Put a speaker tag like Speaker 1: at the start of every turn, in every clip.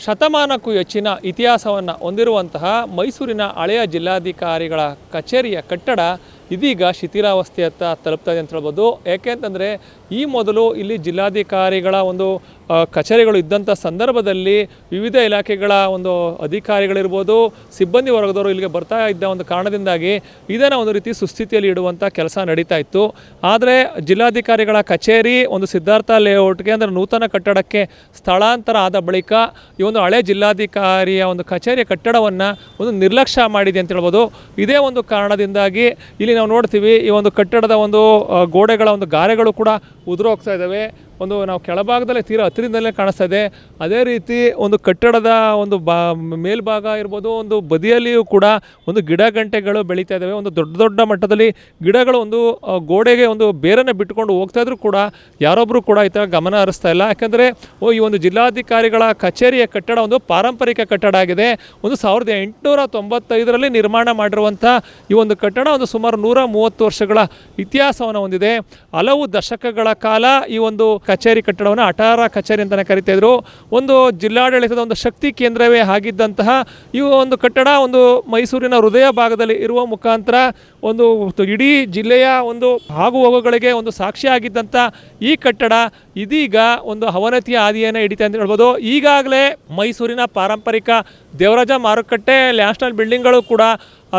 Speaker 1: ಶತಮಾನಕ್ಕೂ ಹೆಚ್ಚಿನ ಇತಿಹಾಸವನ್ನು ಹೊಂದಿರುವಂತಹ ಮೈಸೂರಿನ ಹಳೆಯ ಜಿಲ್ಲಾಧಿಕಾರಿಗಳ ಕಚೇರಿಯ ಕಟ್ಟಡ ಇದೀಗ ಶಿಥಿಲಾವಸ್ಥೆಯತ್ತ ತಲುಪ್ತಾ ಇದೆ ಅಂತ ಹೇಳ್ಬೋದು. ಏಕೆಂತಂದರೆ ಈ ಮೊದಲು ಇಲ್ಲಿ ಜಿಲ್ಲಾಧಿಕಾರಿಗಳ ಒಂದು ಕಚೇರಿಗಳು ಇದ್ದಂಥ ಸಂದರ್ಭದಲ್ಲಿ ವಿವಿಧ ಇಲಾಖೆಗಳ ಒಂದು ಅಧಿಕಾರಿಗಳಿರ್ಬೋದು, ಸಿಬ್ಬಂದಿ ವರ್ಗದವರು ಇಲ್ಲಿಗೆ ಬರ್ತಾ ಇದ್ದ ಒಂದು ಕಾರಣದಿಂದಾಗಿ ಇದನ್ನು ಒಂದು ರೀತಿ ಸುಸ್ಥಿತಿಯಲ್ಲಿ ಇಡುವಂಥ ಕೆಲಸ ನಡೀತಾ ಇತ್ತು. ಆದರೆ ಜಿಲ್ಲಾಧಿಕಾರಿಗಳ ಕಚೇರಿ ಒಂದು ಸಿದ್ಧಾರ್ಥ ಲೇಔಟ್ಗೆ ಅಂದರೆ ನೂತನ ಕಟ್ಟಡಕ್ಕೆ ಸ್ಥಳಾಂತರ ಆದ ಬಳಿಕ ಈ ಒಂದು ಹಳೆ ಜಿಲ್ಲಾಧಿಕಾರಿಯ ಒಂದು ಕಚೇರಿಯ ಕಟ್ಟಡವನ್ನು ಒಂದು ನಿರ್ಲಕ್ಷ್ಯ ಮಾಡಿದೆ ಅಂತ ಹೇಳ್ಬೋದು. ಇದೇ ಒಂದು ಕಾರಣದಿಂದಾಗಿ ಇಲ್ಲಿ ನಾವು ನೋಡ್ತೀವಿ ಈ ಒಂದು ಕಟ್ಟಡದ ಒಂದು ಗೋಡೆಗಳ ಒಂದು ಗಾರೆಗಳು ಕೂಡ ಉದುರೋಗ್ತಾ ಇದ್ದಾವೆ. ಒಂದು ನಾವು ಕೆಳಭಾಗದಲ್ಲೇ ತೀರಾ ಹತ್ತಿರದಲ್ಲೇ ಕಾಣಿಸ್ತಾ ಇದೆ. ಅದೇ ರೀತಿ ಒಂದು ಕಟ್ಟಡದ ಒಂದು ಮೇಲ್ಭಾಗ ಇರ್ಬೋದು, ಒಂದು ಬದಿಯಲ್ಲಿಯೂ ಕೂಡ ಒಂದು ಗಿಡ ಗಂಟೆಗಳು ಬೆಳೀತಾ ಇದ್ದಾವೆ. ಒಂದು ದೊಡ್ಡ ದೊಡ್ಡ ಮಟ್ಟದಲ್ಲಿ ಗಿಡಗಳು ಒಂದು ಗೋಡೆಗೆ ಒಂದು ಬೇರನ್ನು ಬಿಟ್ಟುಕೊಂಡು ಹೋಗ್ತಾ ಇದ್ರೂ ಕೂಡ ಯಾರೊಬ್ಬರು ಕೂಡ ಈ ಥರ ಗಮನ ಹರಿಸ್ತಾ ಇಲ್ಲ. ಯಾಕೆಂದರೆ ಈ ಒಂದು ಜಿಲ್ಲಾಧಿಕಾರಿಗಳ ಕಚೇರಿಯ ಕಟ್ಟಡ ಒಂದು ಪಾರಂಪರಿಕ ಕಟ್ಟಡ ಆಗಿದೆ. ಒಂದು 1895ರಲ್ಲಿ ನಿರ್ಮಾಣ ಮಾಡಿರುವಂಥ ಈ ಒಂದು ಕಟ್ಟಡ ಒಂದು ಸುಮಾರು 130 ವರ್ಷಗಳ ಇತಿಹಾಸವನ್ನು ಹೊಂದಿದೆ. ಹಲವು ದಶಕಗಳ ಕಾಲ ಈ ಒಂದು ಕಚೇರಿ ಕಟ್ಟಡವನ್ನು ಅಟಾರ ಕಚೇರಿ ಅಂತಲೇ ಕರಿತಾಯಿದ್ರು. ಒಂದು ಜಿಲ್ಲಾಡಳಿತದ ಒಂದು ಶಕ್ತಿ ಕೇಂದ್ರವೇ ಆಗಿದ್ದಂತಹ ಈ ಒಂದು ಕಟ್ಟಡ ಒಂದು ಮೈಸೂರಿನ ಹೃದಯ ಭಾಗದಲ್ಲಿ ಇರುವ ಮುಖಾಂತರ ಒಂದು ಇಡೀ ಜಿಲ್ಲೆಯ ಒಂದು ಆಗುಹೋಗುಗಳಿಗೆ ಒಂದು ಸಾಕ್ಷಿಯಾಗಿದ್ದಂಥ ಈ ಕಟ್ಟಡ ಇದೀಗ ಒಂದು ಅವನತಿಯ ಹಾದಿಯನ್ನು ಹಿಡಿತೆ ಅಂತ ಹೇಳ್ಬೋದು. ಈಗಾಗಲೇ ಮೈಸೂರಿನ ಪಾರಂಪರಿಕ ದೇವರಾಜ ಮಾರುಕಟ್ಟೆ, ನ್ಯಾಷನಲ್ ಬಿಲ್ಡಿಂಗ್ಗಳು ಕೂಡ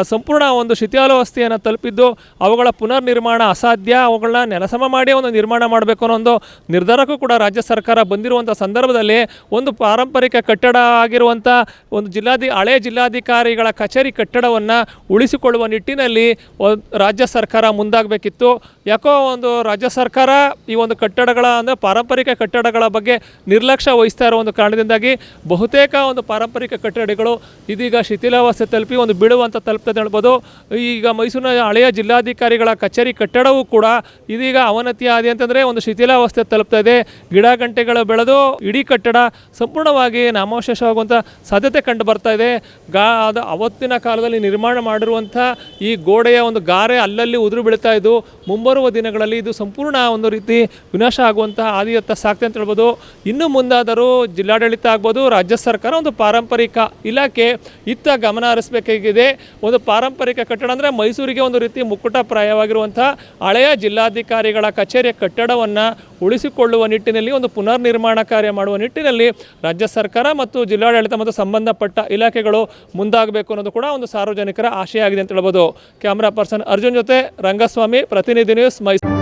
Speaker 1: ಸಂಪೂರ್ಣ ಒಂದು ಶಿಥಿಲಾವಸ್ಥೆಯನ್ನು ತಲುಪಿದ್ದು ಅವುಗಳ ಪುನರ್ ನಿರ್ಮಾಣ ಅಸಾಧ್ಯ. ಅವುಗಳನ್ನ ನೆಲಸಮ ಮಾಡಿ ಒಂದು ನಿರ್ಮಾಣ ಮಾಡಬೇಕು ಅನ್ನೋ ಒಂದು ನಿರ್ಧಾರಕ್ಕೂ ಕೂಡ ರಾಜ್ಯ ಸರ್ಕಾರ ಬಂದಿರುವಂಥ ಸಂದರ್ಭದಲ್ಲಿ ಒಂದು ಪಾರಂಪರಿಕ ಕಟ್ಟಡ ಆಗಿರುವಂಥ ಒಂದು ಹಳೆಯ ಜಿಲ್ಲಾಧಿಕಾರಿಗಳ ಕಚೇರಿ ಕಟ್ಟಡವನ್ನು ಉಳಿಸಿಕೊಳ್ಳುವ ನಿಟ್ಟಿನಲ್ಲಿ ರಾಜ್ಯ ಸರ್ಕಾರ ಮುಂದಾಗಬೇಕಿತ್ತು. ಯಾಕೋ ಒಂದು ರಾಜ್ಯ ಸರ್ಕಾರ ಈ ಒಂದು ಕಟ್ಟಡಗಳ ಅಂದರೆ ಪಾರಂಪರಿಕ ಕಟ್ಟಡಗಳ ಬಗ್ಗೆ ನಿರ್ಲಕ್ಷ್ಯ ವಹಿಸ್ತಾ ಇರೋ ಒಂದು ಕಾರಣದಿಂದಾಗಿ ಬಹುತೇಕ ಒಂದು ಪಾರಂಪರಿಕ ಕಟ್ಟಡಗಳು ಇದೀಗ ಶಿಥಿಲಾವಸ್ಥೆ ತಲುಪಿ ಒಂದು ಬೀಳುವಂಥ ತಲುಪ್ತದೆ ಹೇಳ್ಬೋದು. ಈಗ ಮೈಸೂರಿನ ಹಳೆಯ ಜಿಲ್ಲಾಧಿಕಾರಿಗಳ ಕಚೇರಿ ಕಟ್ಟಡವೂ ಕೂಡ ಇದೀಗ ಅವನತಿ ಆದಿ ಅಂತಂದರೆ ಒಂದು ಶಿಥಿಲಾವಸ್ಥೆ ತಲುಪ್ತಾ ಇದೆ. ಗಿಡ ಗಂಟೆಗಳು ಬೆಳೆದು ಇಡೀ ಕಟ್ಟಡ ಸಂಪೂರ್ಣವಾಗಿ ನಾಮಾವಶೇಷವಾಗುವಂಥ ಸಾಧ್ಯತೆ ಕಂಡು ಬರ್ತಾ ಇದೆ. ಅವತ್ತಿನ ಕಾಲದಲ್ಲಿ ನಿರ್ಮಾಣ ಮಾಡಿರುವಂಥ ಈ ಗೋಡೆಯ ಒಂದು ಗಾರೆ ಅಲ್ಲಲ್ಲಿ ಉದುರು ಬೀಳ್ತಾ ಇದ್ದು ಮುಂಬರುವ ದಿನಗಳಲ್ಲಿ ಇದು ಸಂಪೂರ್ಣ ಒಂದು ರೀತಿ ವಿನಾಶ ಆಗುವಂತಹ ಹಾದಿಯತ್ತ ಸಾಕ್ತೆ ಅಂತ ಹೇಳ್ಬೋದು. ಇನ್ನು ಮುಂದಾದರೂ ಜಿಲ್ಲಾಡಳಿತ ಆಗ್ಬೋದು, ರಾಜ್ಯ ಸರ್ಕಾರ ಒಂದು ಪಾರಂಪರಿಕ ಇಲಾಖೆ ಇತ್ತ ಗಮನ ಹರಿಸಬೇಕಾಗಿದೆ. ಒಂದು ಪಾರಂಪರಿಕ ಕಟ್ಟಡ ಅಂದರೆ ಮೈಸೂರಿಗೆ ಒಂದು ರೀತಿ ಮುಕ್ಕುಟಪ್ರಾಯವಾಗಿರುವಂಥ ಹಳೆಯ ಜಿಲ್ಲಾಧಿಕಾರಿಗಳ ಕಚೇರಿಯ ಕಟ್ಟಡವನ್ನು ಉಳಿಸಿಕೊಳ್ಳುವ ನಿಟ್ಟಿನಲ್ಲಿ ಒಂದು ಪುನರ್ ನಿರ್ಮಾಣ ಕಾರ್ಯ ಮಾಡುವ ನಿಟ್ಟಿನಲ್ಲಿ ರಾಜ್ಯ ಸರ್ಕಾರ ಮತ್ತು ಜಿಲ್ಲಾಡಳಿತ ಮತ್ತು ಸಂಬಂಧಪಟ್ಟ ಇಲಾಖೆಗಳು ಮುಂದಾಗಬೇಕು ಅನ್ನೋದು ಕೂಡ ಒಂದು ಸಾರ್ವಜನಿಕರ ಆಶಯ ಆಗಿದೆ ಅಂತ ಹೇಳ್ಬೋದು. ಕ್ಯಾಮ್ರಾ ಪರ್ಸನ್ ಅರ್ಜುನ್ ಜೊತೆ ರಂಗಸ್ವಾಮಿ, ಪ್ರತಿನಿಧಿ ನ್ಯೂಸ್, ಮೈಸೂರು.